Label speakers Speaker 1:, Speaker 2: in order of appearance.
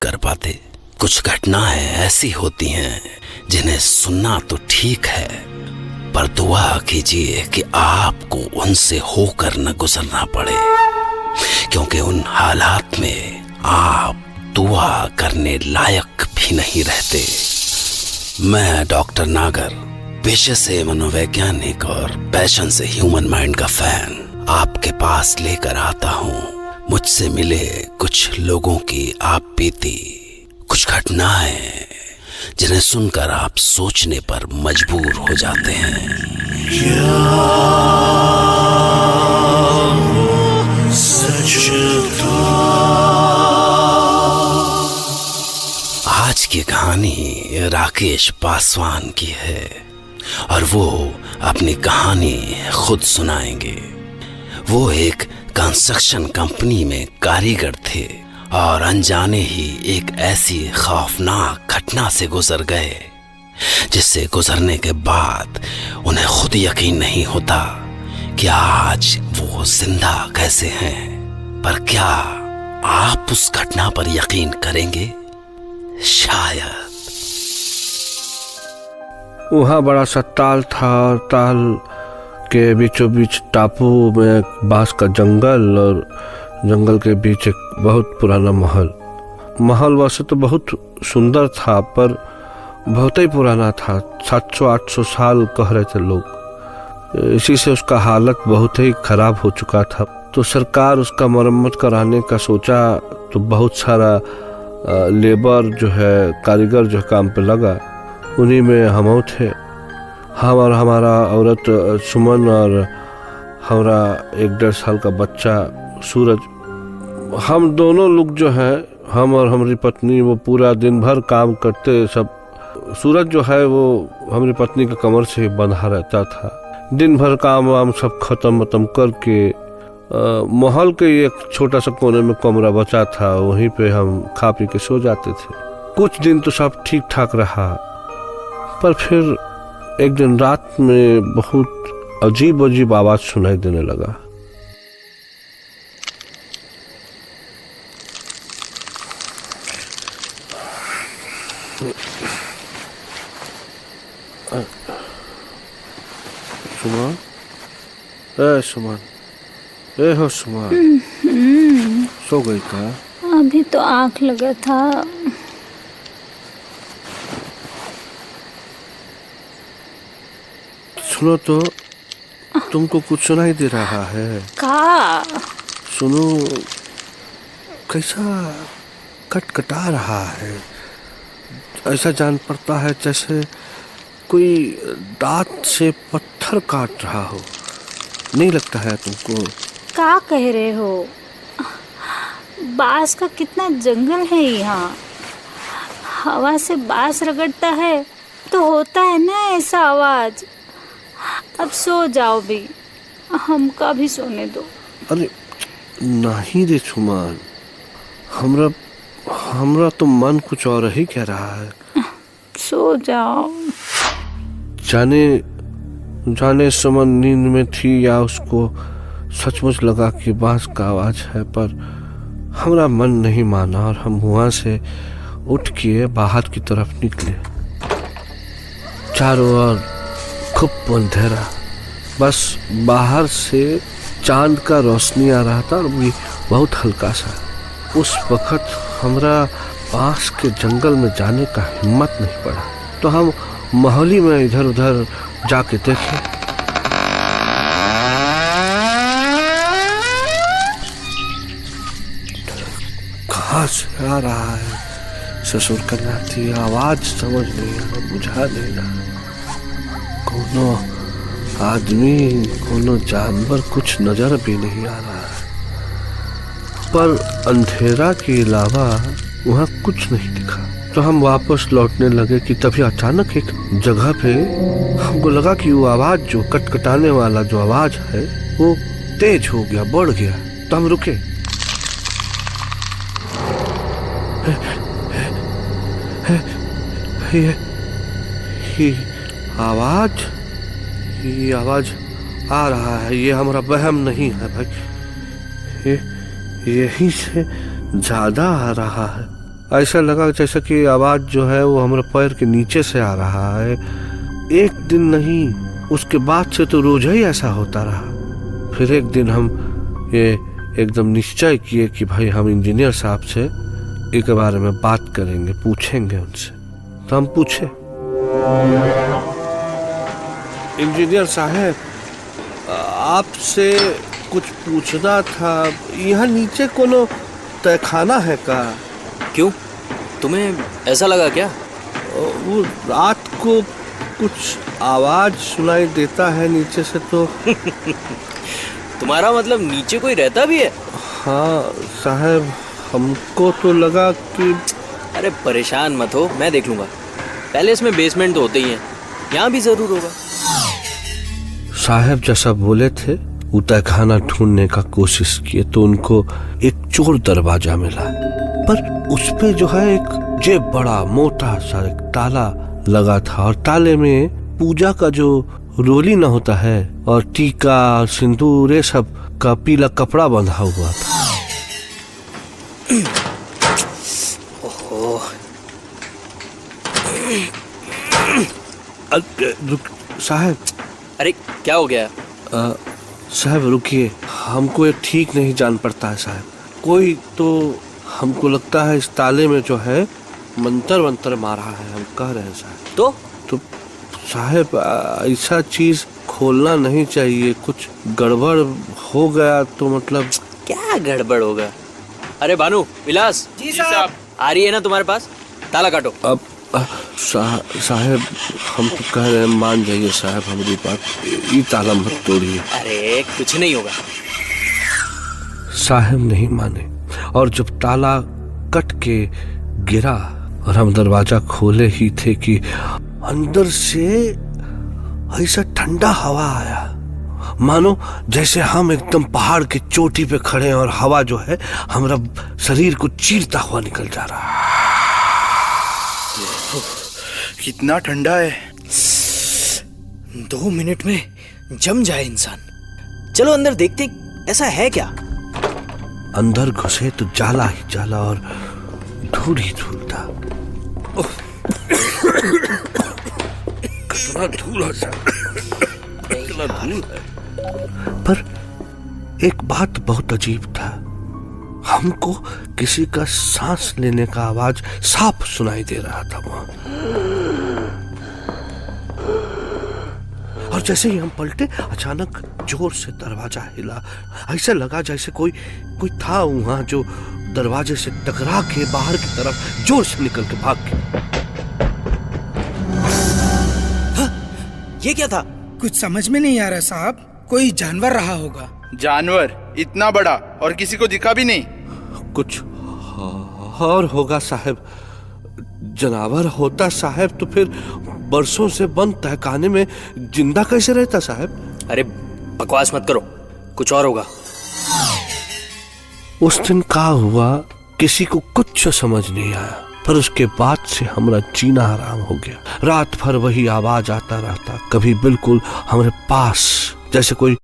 Speaker 1: कर पाते। कुछ घटनाएं ऐसी होती हैं जिन्हें सुनना तो ठीक है, पर दुआ कीजिए कि आपको उनसे होकर न गुजरना पड़े, क्योंकि उन हालात में आप दुआ करने लायक भी नहीं रहते। मैं डॉक्टर नागर, पेशे से मनोवैज्ञानिक और पैशन से ह्यूमन माइंड का फैन, आपके पास लेकर आता हूँ मुझसे मिले कुछ लोगों की आप बीती, कुछ घटनाएं जिन्हें सुनकर आप सोचने पर मजबूर हो जाते हैं। क्या वो सच था? आज की कहानी राकेश पासवान की है और वो अपनी कहानी खुद सुनाएंगे। वो एक कंस्ट्रक्शन कंपनी में कारीगर थे और अनजाने ही एक ऐसी खौफनाक घटना से गुजर गए जिससे गुजरने के बाद उन्हें खुद यकीन नहीं होता कि आज वो जिंदा कैसे हैं। पर क्या आप उस घटना पर यकीन करेंगे? शायद।
Speaker 2: वहाँ बड़ा सा ताल था और ताल के बीचों बीच टापू में बांस का जंगल और जंगल के बीच एक बहुत पुराना महल वैसे तो बहुत सुंदर था, पर बहुत ही पुराना था। 700-800 साल कह रहे थे लोग। इसी से उसका हालत बहुत ही खराब हो चुका था। तो सरकार उसका मरम्मत कराने का सोचा, तो बहुत सारा लेबर जो है, कारीगर जो काम पे लगा, उन्हीं में हम थे। हम और हमारा औरत सुमन और हमारा 1-1.5 साल का बच्चा सूरज, हम दोनों लोग जो हैं, हम और हमारी पत्नी, वो पूरा दिन भर काम करते। सब सूरज जो है वो हमारी पत्नी के कमर से बंधा रहता था। दिन भर काम वाम सब खत्म करके महल के एक छोटा सा कोने में कमरा बचा था, वहीं पे हम खा पी के सो जाते थे। कुछ दिन तो सब ठीक ठाक रहा, पर फिर एक दिन रात में बहुत अजीब आवाज सुनाई देने लगा। सुमन, सुमन, हो सुमन, सो गई का?
Speaker 3: अभी तो आँख लगा था।
Speaker 2: सुनो तो, तुमको कुछ सुनाई दे रहा है?
Speaker 3: का?
Speaker 2: सुनो, कैसा कटकटा रहा है। ऐसा जान पड़ता है जैसे कोई दांत से पत्थर काट रहा हो। नहीं लगता है तुमको?
Speaker 3: क्या कह रहे हो? बांस का कितना जंगल है यहाँ। हवा से बांस रगड़ता है तो होता है ना ऐसा आवाज। अब सो जाओ भी, हमका भी सोने दो।
Speaker 2: अरे नहीं रे सुमन, हमरा तो मन कुछ और ही कह रहा है।
Speaker 3: सो जाओ।
Speaker 2: जाने सुमन नींद में थी या उसको सचमुच लगा कि बांस का आवाज है, पर हमरा मन नहीं माना और हम वहां से उठ के बाहर की तरफ निकले। चारों ओर खूब अंधेरा, बस बाहर से चांद का रोशनी आ रहा था और भी बहुत हल्का सा। उस वक्त हमरा बांस के जंगल में जाने का हिम्मत नहीं पड़ा, तो हम मोहल्ले में इधर उधर जाके देखे। कहाँ से आ रहा है ससुर करनाती आवाज, समझ नहीं आ रहा, बुझा नहीं रहा। कोनो आदमी, कोनो जानवर कुछ नजर भी नहीं आ रहा है, पर अंधेरा के अलावा वहाँ कुछ नहीं दिखा। तो हम वापस लौटने लगे कि तभी अचानक एक जगह पे हमको लगा कि वो आवाज, जो कटकटाने वाला जो आवाज है, वो तेज हो गया, बढ़ गया। तो हम रुके। ये आवाज आ रहा है, ये हमारा वहम नहीं है भाई, ये यहीं से ज्यादा आ रहा है। ऐसा लगा जैसे कि आवाज जो है वो हमारे पैर के नीचे से आ रहा है। एक दिन नहीं, उसके बाद से तो रोज ही ऐसा होता रहा। फिर एक दिन हम ये एकदम निश्चय किए कि भाई हम इंजीनियर साहब से एक बारे में बात करेंगे, पूछेंगे उनसे। तो हम पूछे, इंजीनियर साहब आपसे कुछ पूछना था, यहाँ नीचे कोनो तहखाना है का?
Speaker 4: क्यों, तुम्हें ऐसा लगा क्या?
Speaker 2: वो रात को कुछ आवाज सुनाई देता है नीचे से तो।
Speaker 4: तुम्हारा मतलब नीचे कोई रहता भी है?
Speaker 2: हाँ साहब, हमको तो लगा कि...
Speaker 4: अरे परेशान मत हो, मैं देख लूंगा। पैलेस में बेसमेंट तो होते ही हैं, यहाँ भी जरूर होगा।
Speaker 2: साहब जैसा बोले थे, वो तहखाना ढूंढने का कोशिश किए तो उनको एक चोर दरवाजा मिला, पर उस पे जो है एक जेब बड़ा मोटा सा एक ताला लगा था, और ताले में पूजा का जो रोली न होता है और टीका सिंदूर ये सब का पीला कपड़ा बंधा हुआ था।
Speaker 4: ओहो,
Speaker 2: साहब।
Speaker 4: अरे क्या हो गया?
Speaker 2: साहब रुकिए, हमको ये ठीक नहीं जान पड़ता है साहब। कोई तो हमको लगता है इस ताले में जो है मंत्र मारा है, हम कह रहे हैं साहब।
Speaker 4: तो
Speaker 2: साहब ऐसा चीज खोलना नहीं चाहिए, कुछ गड़बड़ हो गया तो मतलब...
Speaker 4: क्या गड़बड़ होगा? अरे भानु, विलास
Speaker 5: जी साहब।
Speaker 4: आ रही है ना तुम्हारे पास? ताला काटो।
Speaker 2: अब साहब हम तो कह रहे हैं, मान जाइए साहब हमारी बात, ये ताला मत तोड़िए।
Speaker 4: अरे कुछ नहीं होगा।
Speaker 2: साहब नहीं माने, और जब ताला कट के गिरा और हम दरवाजा खोले ही थे कि अंदर से ऐसा ठंडा हवा आया, मानो जैसे हम एकदम पहाड़ की चोटी पे खड़े हैं और हवा जो है हमारा शरीर को चीरता हुआ निकल जा रहा है।
Speaker 5: कितना ठंडा है।
Speaker 4: 2 मिनट में जम जाए इंसान। चलो अंदर देखते ऐसा है क्या।
Speaker 2: अंदर घुसे तो जाला ही जाला और धूल ही धूल था। कितना धूल है, कितना धूल है। पर एक बात बहुत अजीब था, हमको किसी का सांस लेने का आवाज साफ सुनाई दे रहा था वहां। और जैसे ही हम पलटे, अचानक जोर से दरवाजा हिला। ऐसा लगा जैसे कोई था वहां जो दरवाजे से टकरा के बाहर की तरफ जोर से निकल के भाग गया।
Speaker 4: ये क्या था?
Speaker 6: कुछ समझ में नहीं आ रहा साहब, कोई जानवर रहा होगा।
Speaker 5: जानवर इतना बड़ा और किसी को दिखा भी नहीं?
Speaker 2: कुछ और होगा साहब। जानवर होता साहब तो फिर बरसों से बंद तहखाने में जिंदा कैसे रहता साहब?
Speaker 4: अरे बकवास मत करो, कुछ और होगा।
Speaker 2: उस दिन क्या हुआ किसी को कुछ समझ नहीं आया, पर उसके बाद से हमारा जीना हराम हो गया। रात भर वही आवाज आता रहता, कभी बिल्कुल हमारे पास, जैसे कोई